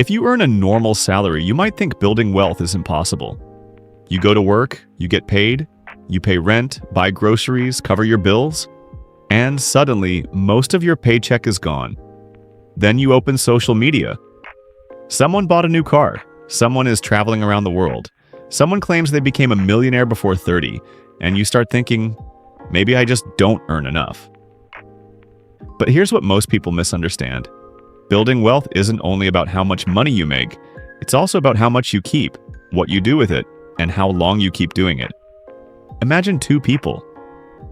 If you earn a normal salary, you might think building wealth is impossible. You go to work, you get paid, you pay rent, buy groceries, cover your bills, and suddenly, most of your paycheck is gone. Then you open social media. Someone bought a new car. Someone is traveling around the world. Someone claims they became a millionaire before 30, and you start thinking, maybe I just don't earn enough. But here's what most people misunderstand. Building wealth isn't only about how much money you make, it's also about how much you keep, what you do with it, and how long you keep doing it. Imagine two people.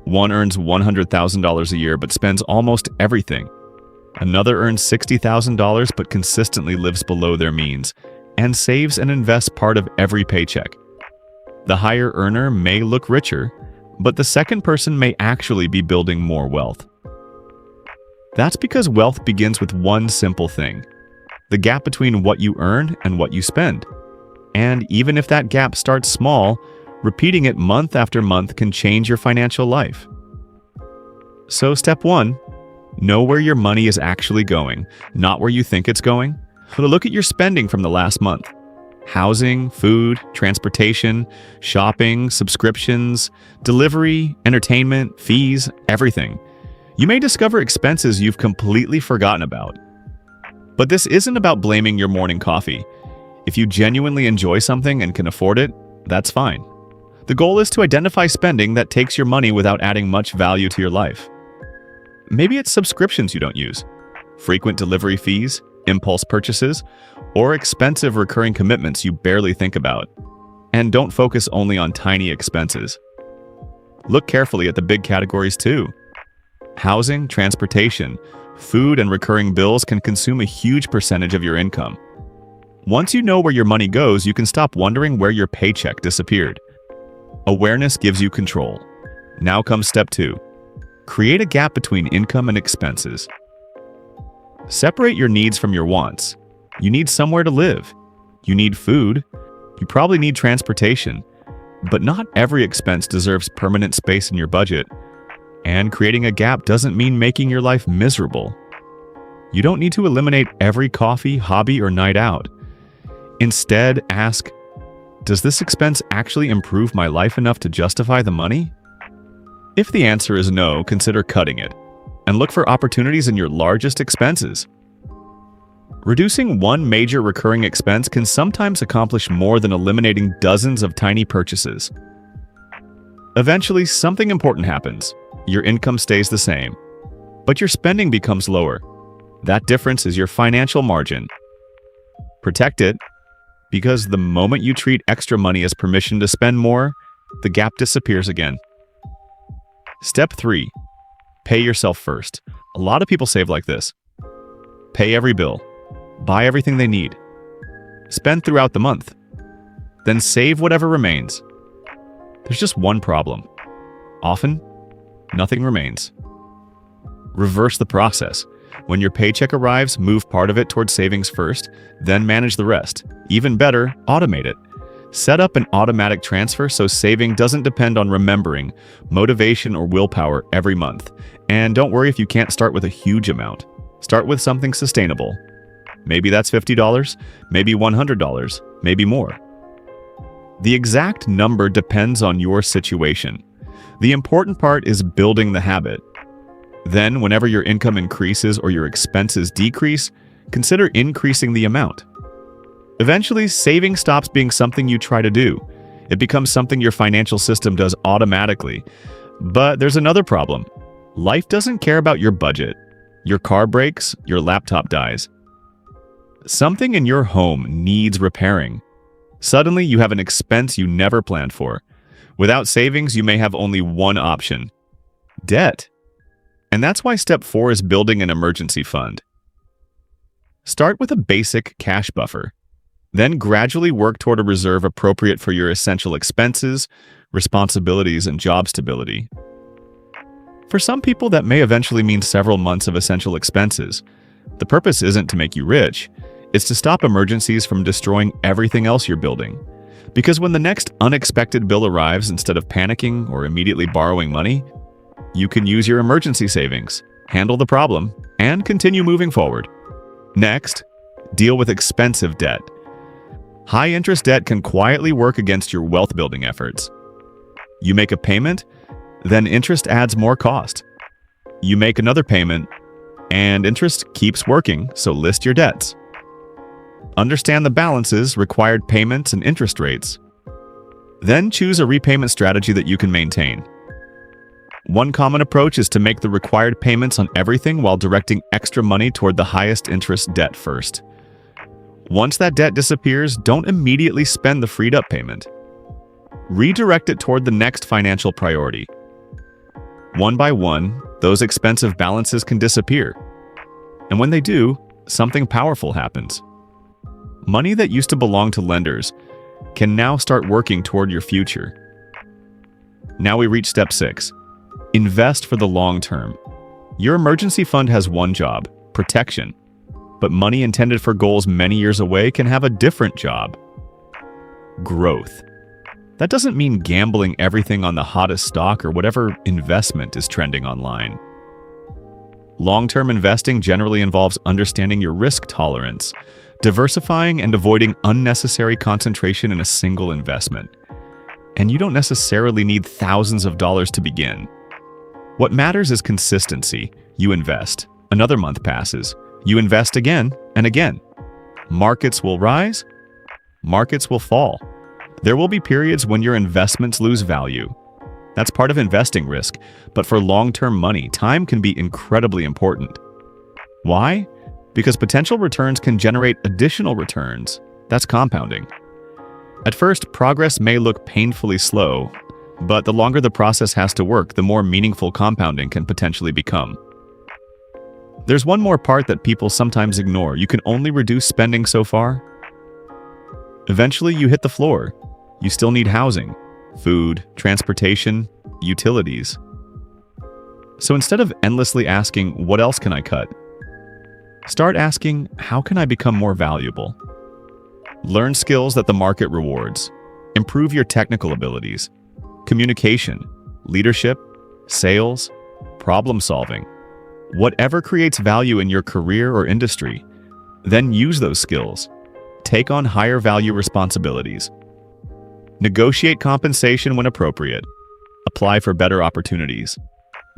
One earns $100,000 a year but spends almost everything. Another earns $60,000 but consistently lives below their means and saves and invests part of every paycheck. The higher earner may look richer, but the second person may actually be building more wealth. That's because wealth begins with one simple thing: the gap between what you earn and what you spend. And even if that gap starts small, repeating it month after month can change your financial life. So step 1, know where your money is actually going, not where you think it's going. Look at your spending from the last month. Housing, food, transportation, shopping, subscriptions, delivery, entertainment, fees, everything. You may discover expenses you've completely forgotten about. But this isn't about blaming your morning coffee. If you genuinely enjoy something and can afford it, that's fine. The goal is to identify spending that takes your money without adding much value to your life. Maybe it's subscriptions you don't use, frequent delivery fees, impulse purchases, or expensive recurring commitments you barely think about. And don't focus only on tiny expenses. Look carefully at the big categories too. Housing, transportation, food, and recurring bills can consume a huge percentage of your income. Once you know where your money goes, you can stop wondering where your paycheck disappeared. Awareness gives you control. Now comes step 2. Create a gap between income and expenses. Separate your needs from your wants. You need somewhere to live. You need food. You probably need transportation. But not every expense deserves permanent space in your budget. And creating a gap doesn't mean making your life miserable. You don't need to eliminate every coffee, hobby, or night out. Instead, ask, does this expense actually improve my life enough to justify the money? If the answer is no, consider cutting it, and look for opportunities in your largest expenses. Reducing one major recurring expense can sometimes accomplish more than eliminating dozens of tiny purchases. Eventually, something important happens. Your income stays the same, but your spending becomes lower. That difference is your financial margin. Protect it, because the moment you treat extra money as permission to spend more, the gap disappears again. Step 3. Pay yourself first. A lot of people save like this. Pay every bill. Buy everything they need. Spend throughout the month. Then save whatever remains. There's just one problem. Often, nothing remains. Reverse the process. When your paycheck arrives, move part of it towards savings first, then manage the rest. Even better, automate it. Set up an automatic transfer so saving doesn't depend on remembering, motivation, or willpower every month. And don't worry if you can't start with a huge amount. Start with something sustainable. Maybe that's $50, maybe $100, maybe more. The exact number depends on your situation. The important part is building the habit. Then, whenever your income increases or your expenses decrease, consider increasing the amount. Eventually, saving stops being something you try to do. It becomes something your financial system does automatically. But there's another problem. Life doesn't care about your budget. Your car breaks, your laptop dies. Something in your home needs repairing. Suddenly, you have an expense you never planned for. Without savings, you may have only one option: debt. And that's why step 4 is building an emergency fund. Start with a basic cash buffer. Then gradually work toward a reserve appropriate for your essential expenses, responsibilities, and job stability. For some people, that may eventually mean several months of essential expenses. The purpose isn't to make you rich. It's to stop emergencies from destroying everything else you're building. Because when the next unexpected bill arrives, instead of panicking or immediately borrowing money, you can use your emergency savings, handle the problem, and continue moving forward. Next, Deal with expensive debt. High-interest debt can quietly work against your wealth-building efforts. You make a payment, then interest adds more cost. You make another payment, and interest keeps working, so list your debts. Understand the balances, required payments, and interest rates. Then choose a repayment strategy that you can maintain. One common approach is to make the required payments on everything while directing extra money toward the highest interest debt first. Once that debt disappears, don't immediately spend the freed up payment. Redirect it toward the next financial priority. One by one, those expensive balances can disappear. And when they do, something powerful happens. Money that used to belong to lenders can now start working toward your future. Now we reach step 6. Invest for the long term. Your emergency fund has one job, protection. But money intended for goals many years away can have a different job. Growth. That doesn't mean gambling everything on the hottest stock or whatever investment is trending online. Long-term investing generally involves understanding your risk tolerance, diversifying and avoiding unnecessary concentration in a single investment. And you don't necessarily need thousands of dollars to begin. What matters is consistency. You invest. Another month passes. You invest again and again. Markets will rise. Markets will fall. There will be periods when your investments lose value. That's part of investing risk, but for long-term money, time can be incredibly important. Why? Because potential returns can generate additional returns. That's compounding. At first, progress may look painfully slow, but the longer the process has to work, the more meaningful compounding can potentially become. There's one more part that people sometimes ignore. You can only reduce spending so far. Eventually, you hit the floor. You still need housing, food, transportation, utilities. So instead of endlessly asking, what else can I cut? Start asking, how can I become more valuable? Learn skills that the market rewards. Improve your technical abilities. Communication, leadership, sales, problem solving. Whatever creates value in your career or industry, then use those skills. Take on higher value responsibilities. Negotiate compensation when appropriate. Apply for better opportunities.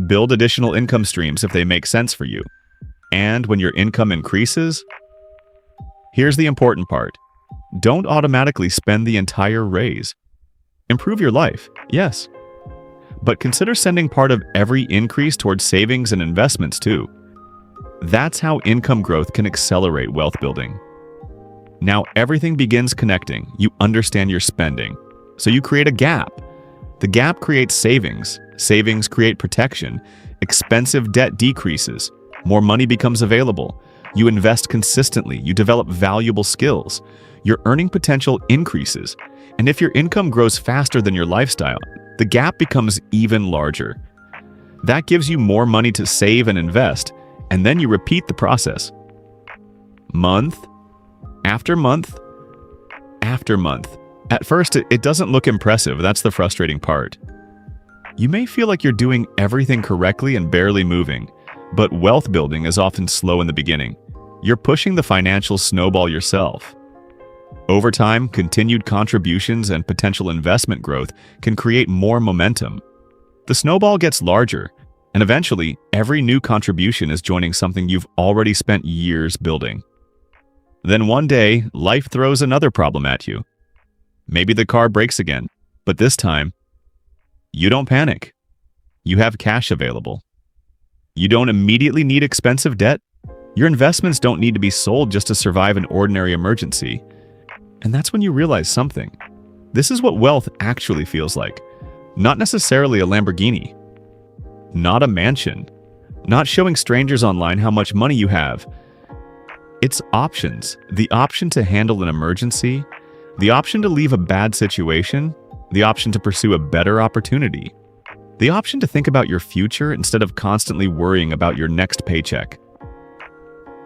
Build additional income streams if they make sense for you. And when your income increases, here's the important part. Don't automatically spend the entire raise. Improve your life, yes. But consider sending part of every increase towards savings and investments too. That's how income growth can accelerate wealth building. Now everything begins connecting. You understand your spending. So you create a gap. The gap creates savings. Savings create protection. Expensive debt decreases. More money becomes available. You invest consistently. You develop valuable skills. Your earning potential increases. And if your income grows faster than your lifestyle, the gap becomes even larger. That gives you more money to save and invest, and then you repeat the process. Month after month after month. At first, it doesn't look impressive. That's the frustrating part. You may feel like you're doing everything correctly and barely moving, but wealth building is often slow in the beginning. You're pushing the financial snowball yourself. Over time, continued contributions and potential investment growth can create more momentum. The snowball gets larger, and eventually, every new contribution is joining something you've already spent years building. Then one day, life throws another problem at you. Maybe the car breaks again, but this time, you don't panic. You have cash available. You don't immediately need expensive debt. Your investments don't need to be sold just to survive an ordinary emergency. And that's when you realize something. This is what wealth actually feels like. Not necessarily a Lamborghini. Not a mansion. Not showing strangers online how much money you have. It's options. The option to handle an emergency. The option to leave a bad situation. The option to pursue a better opportunity. The option to think about your future instead of constantly worrying about your next paycheck.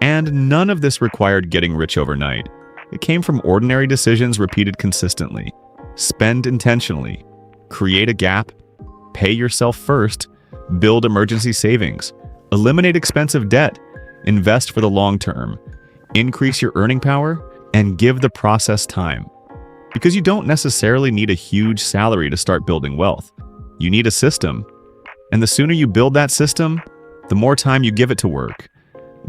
And none of this required getting rich overnight. It came from ordinary decisions repeated consistently. Spend intentionally. Create a gap. Pay yourself first. Build emergency savings. Eliminate expensive debt. Invest for the long term. increase your earning power, and give the process time. Because you don't necessarily need a huge salary to start building wealth. You need a system. And the sooner you build that system, the more time you give it to work.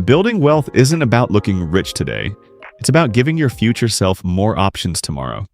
Building wealth isn't about looking rich today. It's about giving your future self more options tomorrow.